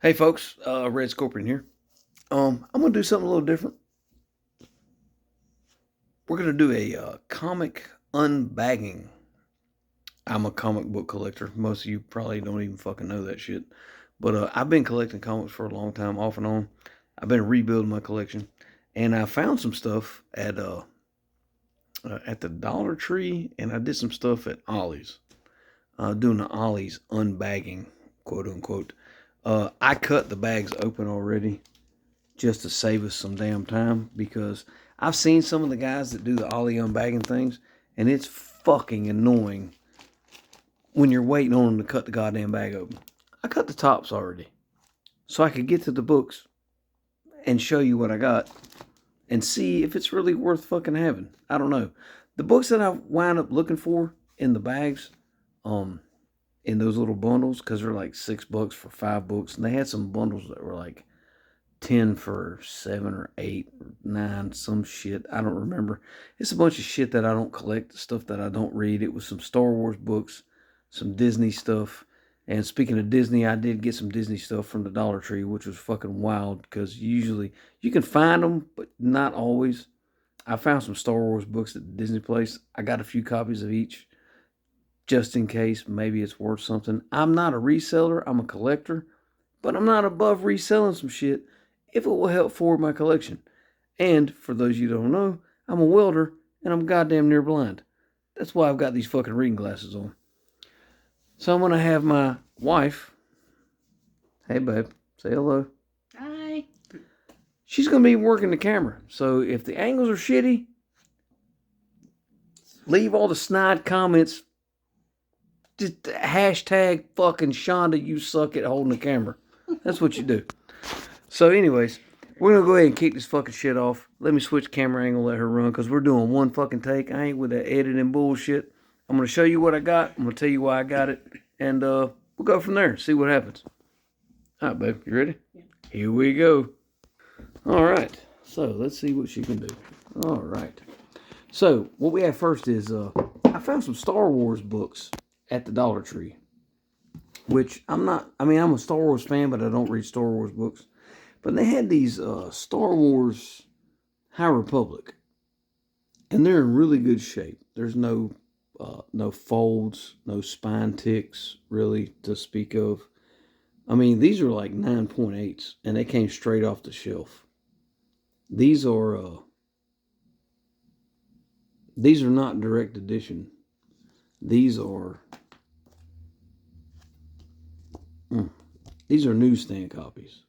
Hey folks, Red Scorpion here. I'm gonna do something a little different. We're gonna do a comic unbagging. I'm a comic book collector. Most of you probably don't even fucking know that shit. But I've been collecting comics for a long time, off and on. I've been rebuilding my collection, and I found some stuff at the Dollar Tree, and I did some stuff at Ollie's, doing the Ollie's unbagging, quote unquote. I cut the bags open already just to save us some damn time because I've seen some of the guys that do the Ollie unbagging things, and it's fucking annoying when you're waiting on them to cut the goddamn bag open. I cut the tops already so I could get to the books and show you what I got and see if it's really worth fucking having. I don't know. The books that I wound up looking for in the bags, in those little bundles, because they're like $6 for 5 books, and they had some bundles that were like 10 for 7 or 8 or 9, some shit. I don't remember. It's a bunch of shit that I don't collect, stuff that I don't read. It was some Star Wars books, some Disney stuff. And speaking of Disney, I did get some Disney stuff from the Dollar Tree, which was fucking wild because usually you can find them, but not always. I found some Star Wars books at the Disney place. I got a few copies of each just in case. Maybe it's worth something. I'm not a reseller, I'm a collector, but I'm not above reselling some shit if it will help forward my collection. And for those of you who don't know, I'm a welder and I'm goddamn near blind. That's why I've got these fucking reading glasses on. So I'm going to have my wife, hey babe, say hello. Hi. She's going to be working the camera. So if the angles are shitty, leave all the snide comments. Just hashtag fucking Shonda, you suck at holding the camera. That's what you do. So anyways, we're going to go ahead and kick this fucking shit off. Let me switch camera angle, let her run, because we're doing one fucking take. I ain't with that editing bullshit. I'm going to show you what I got. I'm going to tell you why I got it. And we'll go from there, see what happens. All right, babe, you ready? Yeah. Here we go. All right, so let's see what she can do. All right. So what we have first is I found some Star Wars books at the Dollar Tree, which I'm a Star Wars fan, but I don't read Star Wars books. But they had these Star Wars High Republic, and they're in really good shape. There's no folds, no spine ticks really to speak of. I mean, these are like 9.8s, and they came straight off the shelf. These are not direct edition. These are newsstand copies,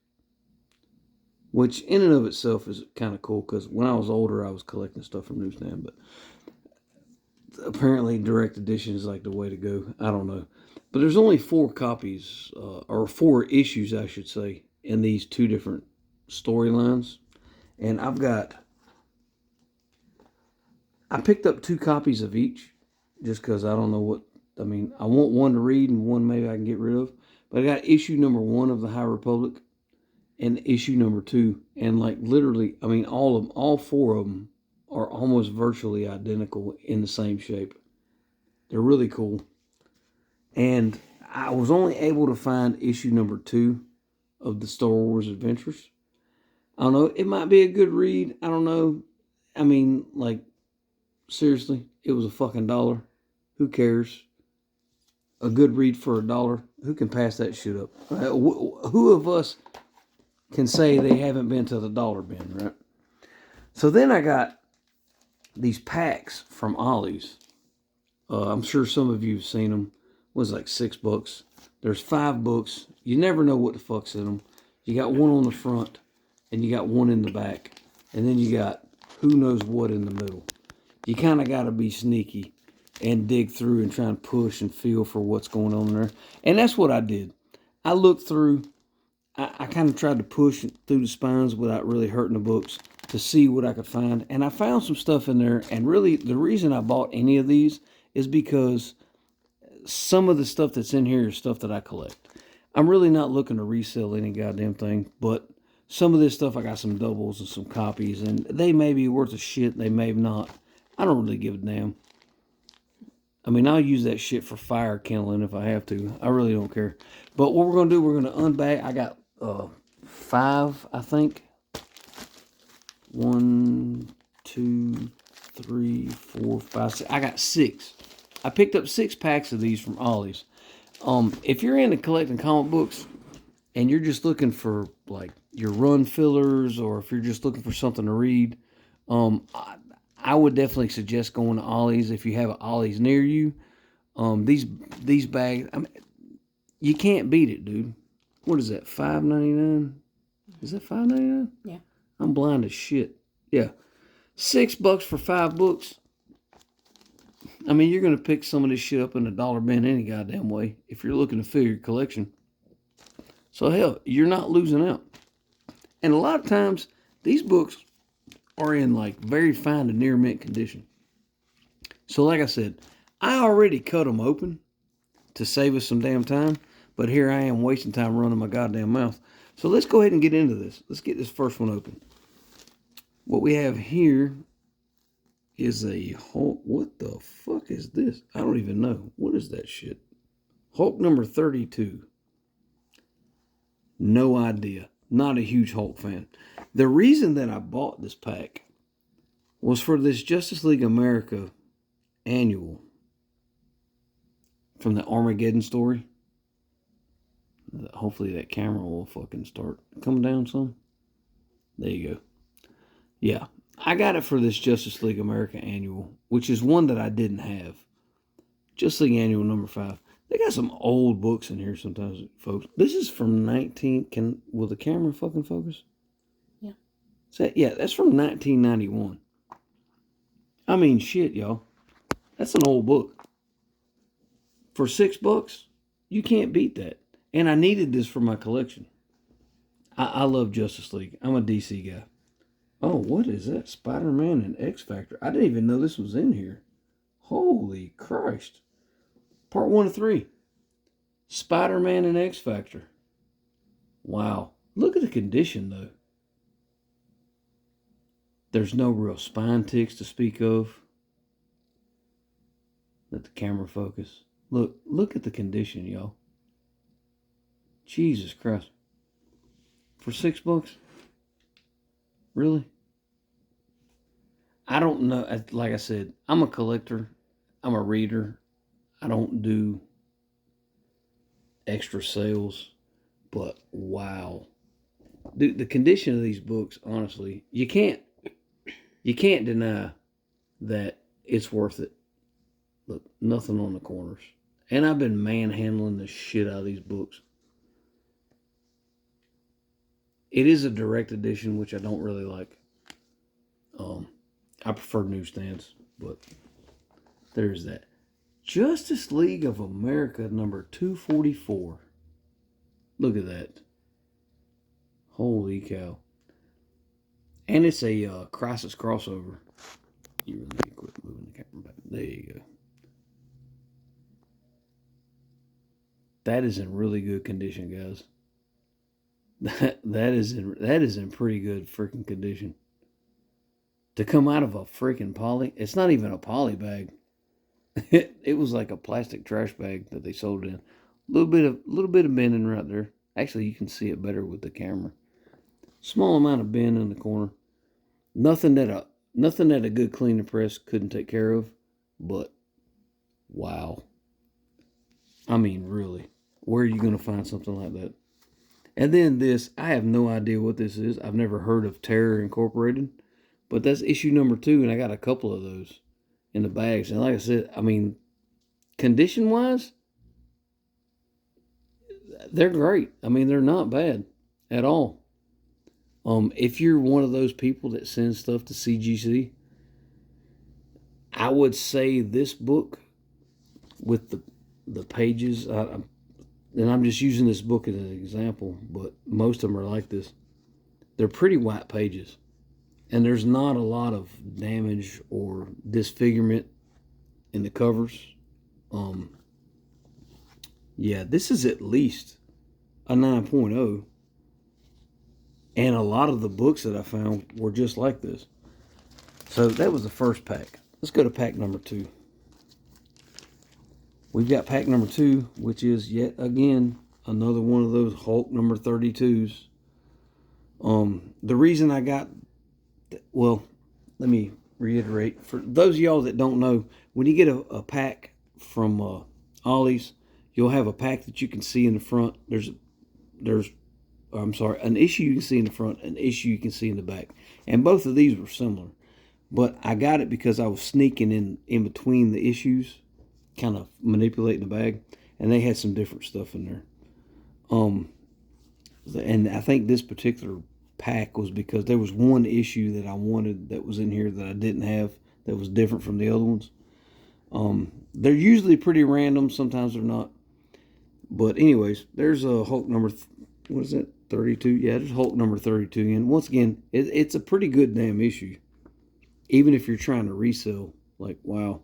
which in and of itself is kind of cool because when I was older, I was collecting stuff from newsstand, but apparently direct edition is like the way to go. I don't know. But there's only 4 copies, or 4 issues, I should say, in these 2 different storylines. And I picked up 2 copies of each just because I don't know what, I want one to read and one maybe I can get rid of. But I got issue number 1 of the High Republic and issue number 2. And like literally, all 4 of them are almost virtually identical in the same shape. They're really cool. And I was only able to find issue number 2 of the Star Wars Adventures. I don't know. It might be a good read. I don't know. Seriously, it was a fucking $1. Who cares? A good read for $1. Who can pass that shit up? Who of us can say they haven't been to the dollar bin, right? So then I got these packs from Ollie's. I'm sure some of you have seen them. It was like $6. There's 5 books. You never know what the fuck's in them. You got one on the front, and you got one in the back, and then you got who knows what in the middle. You kind of got to be sneaky and dig through and try and push and feel for what's going on there. And that's what I did. I looked through. I kind of tried to push through the spines without really hurting the books to see what I could find. And I found some stuff in there. And really, the reason I bought any of these is because some of the stuff that's in here is stuff that I collect. I'm really not looking to resell any goddamn thing, but some of this stuff I got some doubles and some copies, and they may be worth a shit, they may not. I don't really give a damn. I'll use that shit for fire kindling if I have to. I really don't care. But what we're going to do, we're going to unbag. I got 5, I think. 1, 2, 3, 4, 5, 6. I got 6. I picked up 6 packs of these from Ollie's. If you're into collecting comic books and you're just looking for like your run fillers, or if you're just looking for something to read, I would definitely suggest going to Ollie's if you have an Ollie's near you. These bags, I mean, you can't beat it, dude. What is that? $5.99? Is that $5.99? Yeah. I'm blind as shit. Yeah, $6 for 5 books. I mean, you're gonna pick some of this shit up in a dollar bin any goddamn way if you're looking to fill your collection. So hell, you're not losing out. And a lot of times, these books are in like very fine to near mint condition. So like I said, I already cut them open to save us some damn time, but here I am wasting time running my goddamn mouth. So let's go ahead and get into this. Let's get this first one open. What we have here is a Hulk. What the fuck is this? I don't even know. What is that shit? Hulk number 32. No idea. Not a huge Hulk fan. The reason that I bought this pack was for this Justice League America annual from the Armageddon story. Hopefully that camera will fucking start coming down some. There you go. Yeah, I got it for this Justice League America annual, which is one that I didn't have. Justice League annual number 5. They got some old books in here sometimes, folks. This is from 19... Will the camera fucking focus? Yeah. Yeah, that's from 1991. I mean, shit, y'all. That's an old book. For $6, you can't beat that. And I needed this for my collection. I love Justice League. I'm a DC guy. Oh, what is that? Spider-Man and X-Factor. I didn't even know this was in here. Holy Christ. Part 1 of 3. Spider-Man and X-Factor. Wow. Look at the condition, though. There's no real spine ticks to speak of. Let the camera focus. Look at the condition, y'all. Jesus Christ. For $6? Really? I don't know. Like I said, I'm a collector. I'm a reader. I don't do extra sales. But wow. Dude, the condition of these books, honestly, you can't deny that it's worth it. Look, nothing on the corners. And I've been manhandling the shit out of these books. It is a direct edition, which I don't really like. I prefer newsstands, but there's that. Justice League of America number 244. Look at that. Holy cow. And it's a Crisis crossover. You really need to quit moving the camera back. There you go. That is in really good condition, guys. That is in pretty good freaking condition. To come out of a freaking poly, it's not even a poly bag. It was like a plastic trash bag that they sold in. Little bit of bending right there. Actually, you can see it better with the camera. Small amount of bend in the corner. Nothing that a good cleaner press couldn't take care of. But wow. I mean, really, where are you going to find something like that? And then this, I have no idea what this is. I've never heard of Terror Incorporated. But that's issue number 2, and I got a couple of those in the bags. And like I said, I mean, condition-wise, they're great. I mean, they're not bad at all. If you're one of those people that sends stuff to CGC, I would say this book with the pages, and I'm just using this book as an example, but most of them are like this. They're pretty white pages. And there's not a lot of damage or disfigurement in the covers. Yeah, this is at least a 9.0. And a lot of the books that I found were just like this. So that was the first pack. Let's go to pack number 2. We've got pack number 2, which is yet again another one of those Hulk number 32s. The reason I got, well, let me reiterate. For those of y'all that don't know, when you get a pack from Ollie's, you'll have a pack that you can see in the front. There's an issue you can see in the front, an issue you can see in the back. And both of these were similar. But I got it because I was sneaking in between the issues, kind of manipulating the bag, and they had some different stuff in there. And I think this particular pack was because there was one issue that I wanted that was in here that I didn't have that was different from the other ones. They're usually pretty random. Sometimes they're not. But anyways, there's a Hulk number, what is it, 32? Yeah, there's Hulk number 32. And once again, it's a pretty good damn issue. Even if you're trying to resell, like, wow,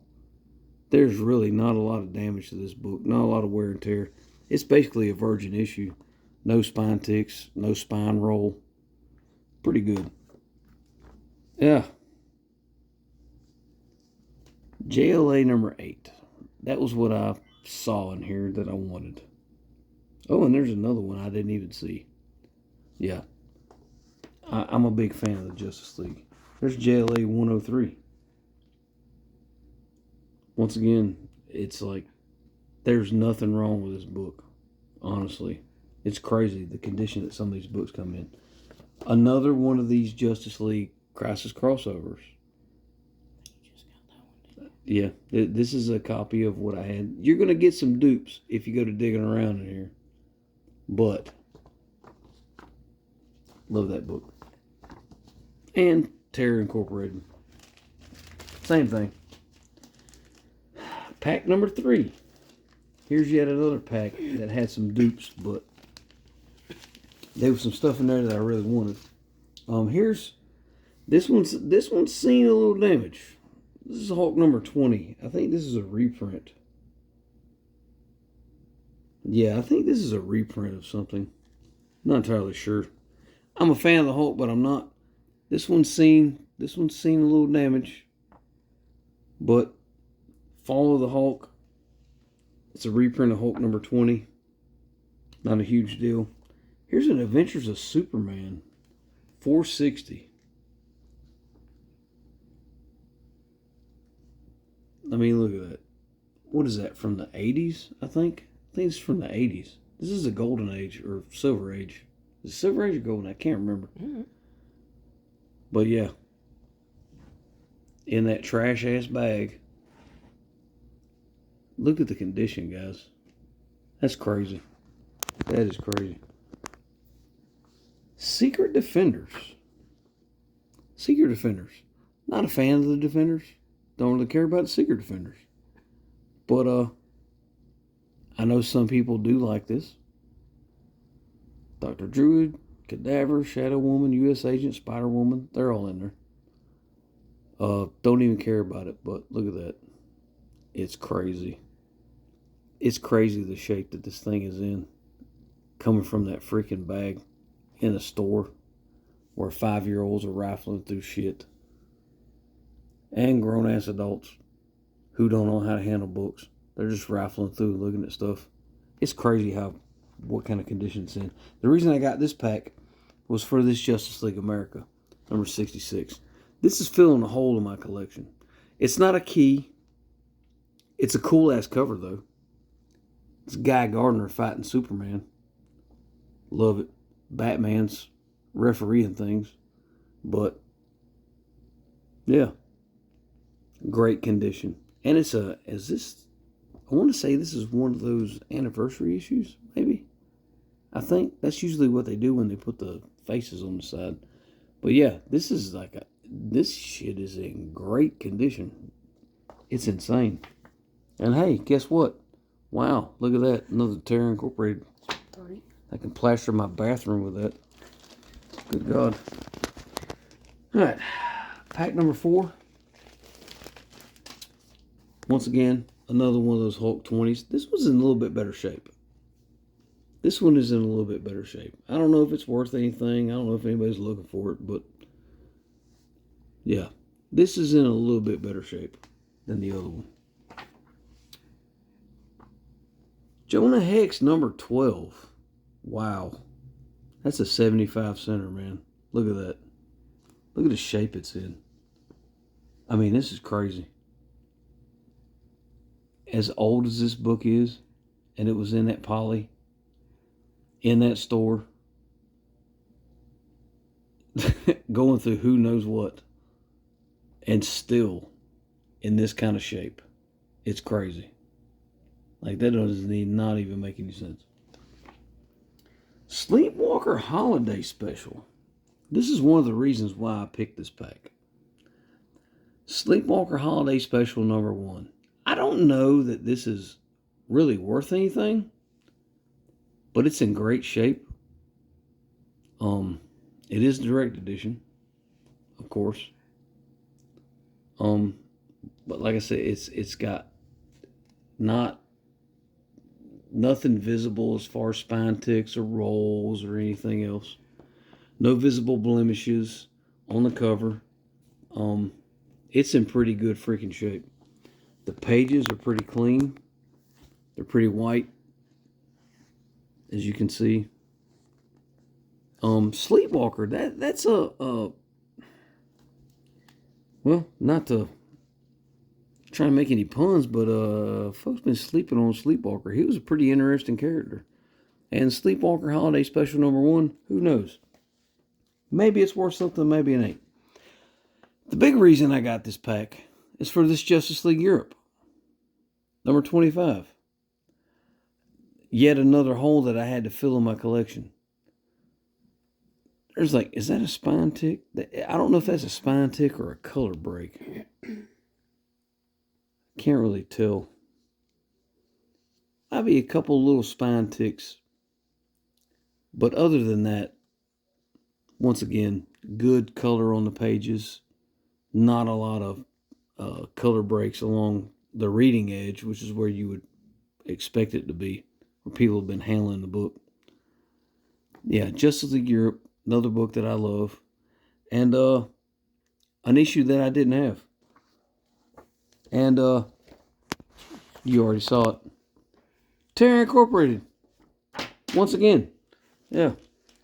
there's really not a lot of damage to this book. Not a lot of wear and tear. It's basically a virgin issue. No spine ticks, no spine roll. Pretty good. Yeah. JLA number 8. That was what I saw in here that I wanted. Oh, and there's another one I didn't even see. Yeah. I'm a big fan of the Justice League. There's JLA 103. Once again, it's like there's nothing wrong with this book. Honestly. It's crazy the condition that some of these books come in. Another one of these Justice League Crisis crossovers. Yeah, this is a copy of what I had. You're going to get some dupes if you go to digging around in here. But, love that book. And Terror Incorporated. Same thing. Pack number 3. Here's yet another pack that had some dupes, but there was some stuff in there that I really wanted. Here's this one's seen a little damage. This is Hulk number 20. I think this is a reprint. Yeah, I think this is a reprint of something. Not entirely sure. I'm a fan of the Hulk, but I'm not. This one's seen a little damage. But Fall of the Hulk. It's a reprint of Hulk number 20. Not a huge deal. Here's an Adventures of Superman. 460. I mean, look at that. What is that, from the 80s, I think? I think it's from the 80s. This is a golden age, or silver age. Is it silver age or golden? I can't remember. Mm-hmm. But yeah. In that trash-ass bag. Look at the condition, guys. That's crazy. That is crazy. Secret Defenders. Secret Defenders. Not a fan of the Defenders. Don't really care about the Secret Defenders. But, I know some people do like this. Dr. Druid, Cadaver, Shadow Woman, U.S. Agent, Spider Woman. They're all in there. Don't even care about it, but look at that. It's crazy. It's crazy the shape that this thing is in. Coming from that freaking bag in a store where 5-year-olds are rifling through shit. And grown-ass adults who don't know how to handle books. They're just rifling through looking at stuff. It's crazy what kind of condition it's in. The reason I got this pack was for this Justice League America, number 66. This is filling a hole in my collection. It's not a key. It's a cool-ass cover, though. It's Guy Gardner fighting Superman. Love it. Batman's refereeing things. But, yeah. Great condition. And it's I want to say this is one of those anniversary issues, maybe. I think that's usually what they do when they put the faces on the side. But yeah, this shit is in great condition. It's insane. And hey, guess what? Wow, look at that. Another Terror Incorporated. I can plaster my bathroom with that. Good God. Alright, pack number 4. Once again, another one of those Hulk 20s. This one's in a little bit better shape. This one is in a little bit better shape. I don't know if it's worth anything. I don't know if anybody's looking for it, but yeah, this is in a little bit better shape than the other one. Jonah Hex number 12. Wow. That's a 75 center, man. Look at that. Look at the shape it's in. I mean, this is crazy. As old as this book is, and it was in that poly, in that store, going through who knows what, and still in this kind of shape. It's crazy. Like, that doesn't not even make any sense. Sleepwalker Holiday Special. This is one of the reasons why I picked this pack. Sleepwalker Holiday Special number 1. I don't know that this is really worth anything, but it's in great shape. It is direct edition, of course. But like I said, it's got nothing visible as far as spine ticks or rolls or anything else. No visible blemishes on the cover. It's in pretty good freaking shape. The pages are pretty clean. They're pretty white, as you can see. Sleepwalker, that's well, not to try to make any puns, but folks been sleeping on Sleepwalker. He was a pretty interesting character. And Sleepwalker Holiday Special number 1, who knows? Maybe it's worth something, maybe it ain't. The big reason I got this pack is for this Justice League Europe. Number 25. Yet another hole that I had to fill in my collection. There's like, is that a spine tick? I don't know if that's a spine tick or a color break. Can't really tell. Might be a couple little spine ticks. But other than that, once again, good color on the pages. Not a lot of color breaks along the reading edge, which is where you would expect it to be, where people have been handling the book. Yeah, Justice League Europe, another book that I love, and an issue that I didn't have. And you already saw it. Terra Incorporated. Once again. Yeah.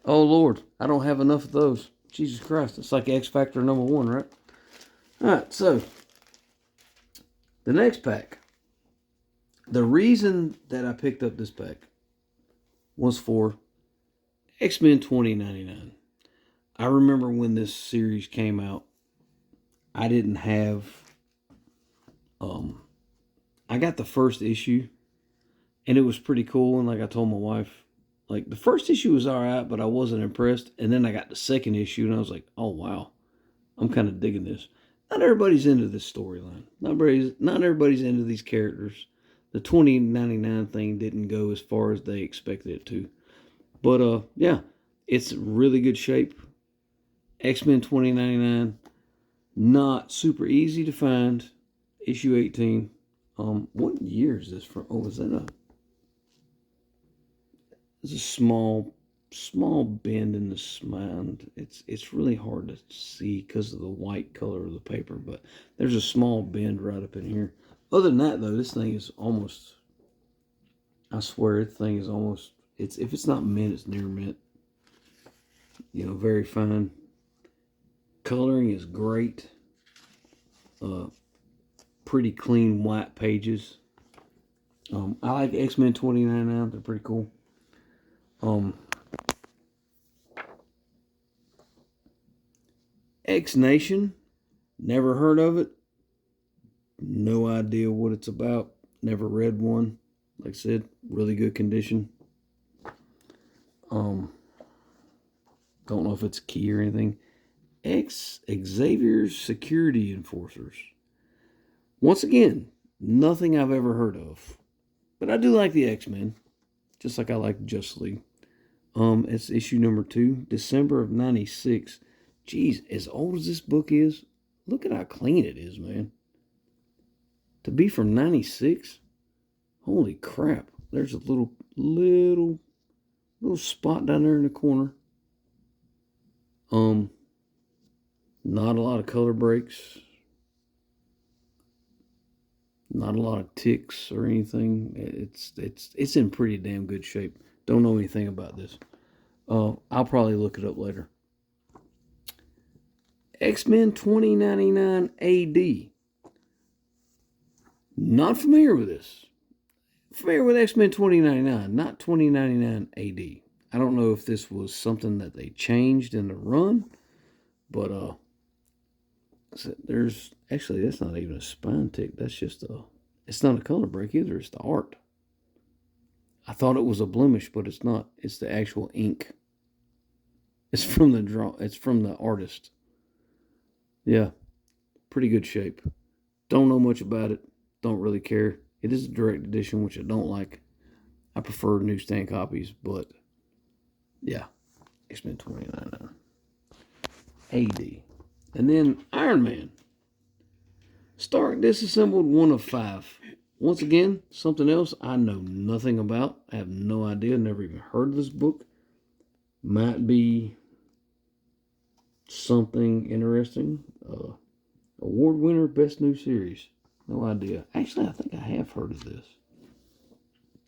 Oh, Lord. I don't have enough of those. Jesus Christ. It's like X Factor number 1, right? Alright, so the next pack. The reason that I picked up this pack was for X-Men 2099. I remember when this series came out, I didn't have, I got the first issue, and it was pretty cool, and like I told my wife, like, the first issue was alright, but I wasn't impressed, and then I got the second issue, and I was like, oh, wow, I'm kind of digging this. Not everybody's into this storyline. Not everybody's into these characters. The 2099 thing didn't go as far as they expected it to. But, yeah, it's really good shape. X-Men 2099, not super easy to find. Issue 18. What year is this from? Oh, is that a... There's a small bend in the spine. It's really hard to see because of the white color of the paper, but there's a small bend right up in here. Other than that, though, this thing is almost, I swear, this thing is almost, if it's not mint, it's near mint. You know, very fine. Coloring is great. Pretty clean white pages. I like X-Men 2099. They're pretty cool. X-Nation, never heard of it. No idea what it's about. Never read one. Like I said, really good condition. Don't know if it's key or anything. Xavier's Security Enforcers. Once again, nothing I've ever heard of. But I do like the X-Men. Just like I like Justice League. It's issue number 2, December of 96. Jeez, as old as this book is, look at how clean it is, man. To be from 96, holy crap. There's a little spot down there in the corner. Not a lot of color breaks. Not a lot of ticks or anything. It's in pretty damn good shape. Don't know anything about this. I'll probably look it up later. X-Men 2099 AD. Not familiar with this. Familiar with X-Men 2099, not 2099 AD. I don't know if this was something that they changed in the run, but there's actually, that's not even a spine tick. That's just it's not a color break either. It's the art. I thought it was a blemish, but it's not. It's the actual ink. It's from the draw. It's from the artist. Yeah, pretty good shape. Don't know much about it. Don't really care. It is a direct edition, which I don't like. I prefer newsstand copies, but yeah, X-Men 2099 AD. And then Iron Man. Stark disassembled 1 of 5. Once again, something else I know nothing about. I have no idea. Never even heard of this book. Might be something interesting. Award winner, best new series. No idea. Actually, I think I have heard of this.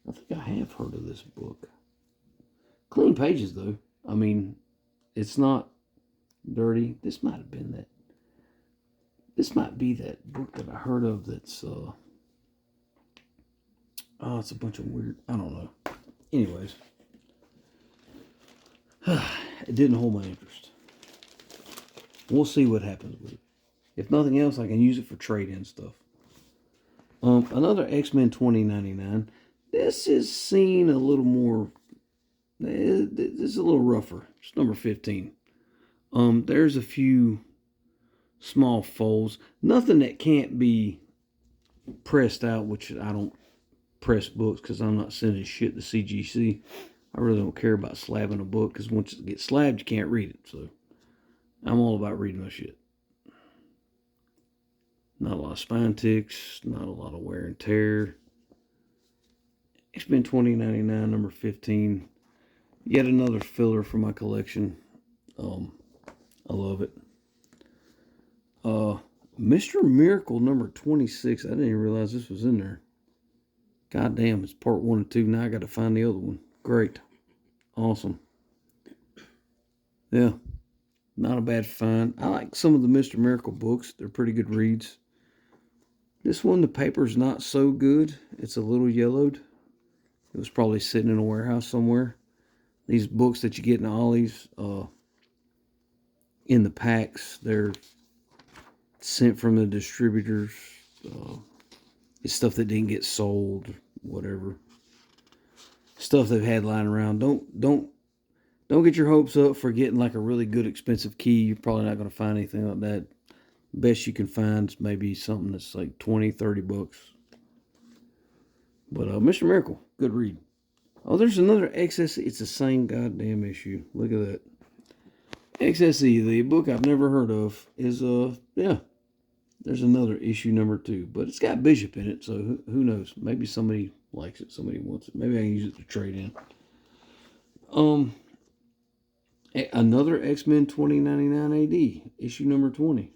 I think I have heard of this book. Clean pages, though. I mean, it's not dirty. This might have been that. This might be that book that I heard of that's, it's a bunch of weird, I don't know. Anyways. It didn't hold my interest. We'll see what happens with it. If nothing else, I can use it for trade-in stuff. Another X-Men 2099. This is seen a little more. This is a little rougher. It's number 15. There's a few small folds. Nothing that can't be pressed out, which I don't press books because I'm not sending shit to CGC. I really don't care about slabbing a book because once it gets slabbed, you can't read it. So I'm all about reading my shit. Not a lot of spine ticks, not a lot of wear and tear. X-Men 2099, number 15. Yet another filler for my collection. I love it. Mr. Miracle, number 26. I didn't even realize this was in there. God damn, it's part 1 and 2. Now I got to find the other one. Great. Awesome. Yeah. Not a bad find. I like some of the Mr. Miracle books. They're pretty good reads. This one, the paper's not so good. It's a little yellowed. It was probably sitting in a warehouse somewhere. These books that you get in Ollie's, in the packs, they're sent from the distributors. It's stuff that didn't get sold, whatever. Stuff they've had lying around. Don't get your hopes up for getting like a really good expensive key. You're probably not going to find anything like that. Best you can find is maybe something that's like 20, 30 bucks. But Mr. Miracle, good read. Oh, there's another XSE. It's the same goddamn issue. Look at that. XSE, the book I've never heard of, is, yeah. There's another issue number 2. But it's got Bishop in it, so who knows? Maybe somebody likes it. Somebody wants it. Maybe I can use it to trade in. Another X-Men 2099 AD, issue number 20.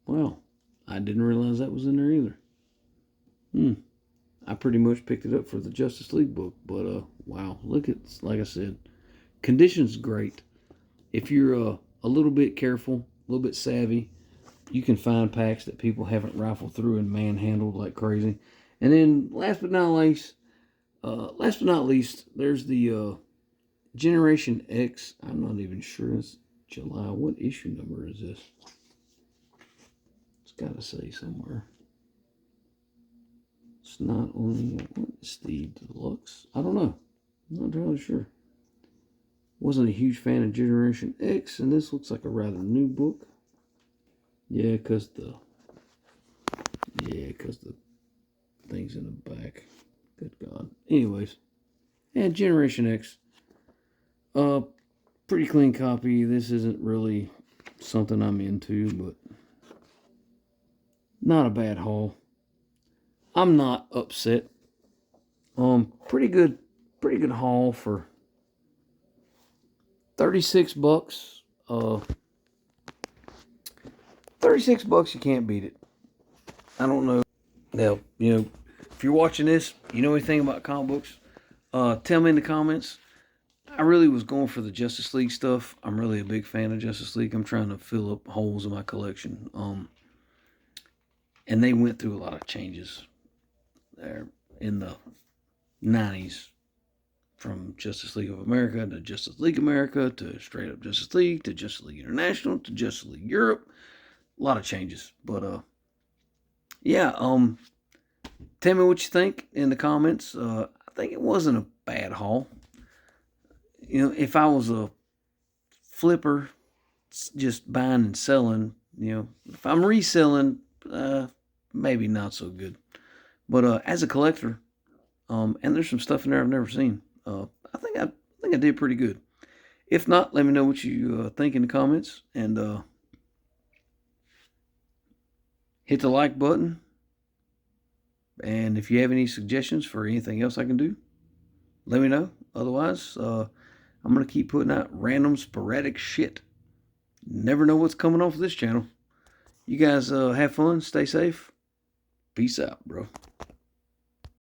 Wow, I didn't realize that was in there either. I pretty much picked it up for the Justice League book, but wow, look at, like I said, condition's great. If you're a little bit careful, a little bit savvy, you can find packs that people haven't rifled through and manhandled like crazy. And then last but not least, there's the Generation X. I'm not even sure it's July. What issue number is this? It's got to say somewhere. It's not on the, what is the deluxe? I don't know. I'm not entirely sure. Wasn't a huge fan of Generation X, and this looks like a rather new book. Yeah, because the thing's in the back. Good God. Anyways, yeah, Generation X. Pretty clean copy. This isn't really something I'm into, but not a bad haul. I'm not upset. Pretty good haul for 36 bucks. 36 bucks, you can't beat it. I don't know. Now, if you're watching this, you know anything about comic books, tell me in the comments. I really was going for the Justice League stuff. I'm really a big fan of Justice League. I'm trying to fill up holes in my collection. And they went through a lot of changes there in the 90s, from Justice League of America to Justice League America to straight up Justice League to Justice League International to Justice League Europe. A lot of changes. But yeah, tell me what you think in the comments. I think it wasn't a bad haul. If I was a flipper, just buying and selling, if I'm reselling, maybe not so good. But as a collector, and there's some stuff in there I've never seen. I think I did pretty good. If not, let me know what you think in the comments, and hit the like button. And if you have any suggestions for anything else I can do, let me know. Otherwise, I'm going to keep putting out random, sporadic shit. Never know what's coming off this channel. You guys have fun. Stay safe. Peace out, bro.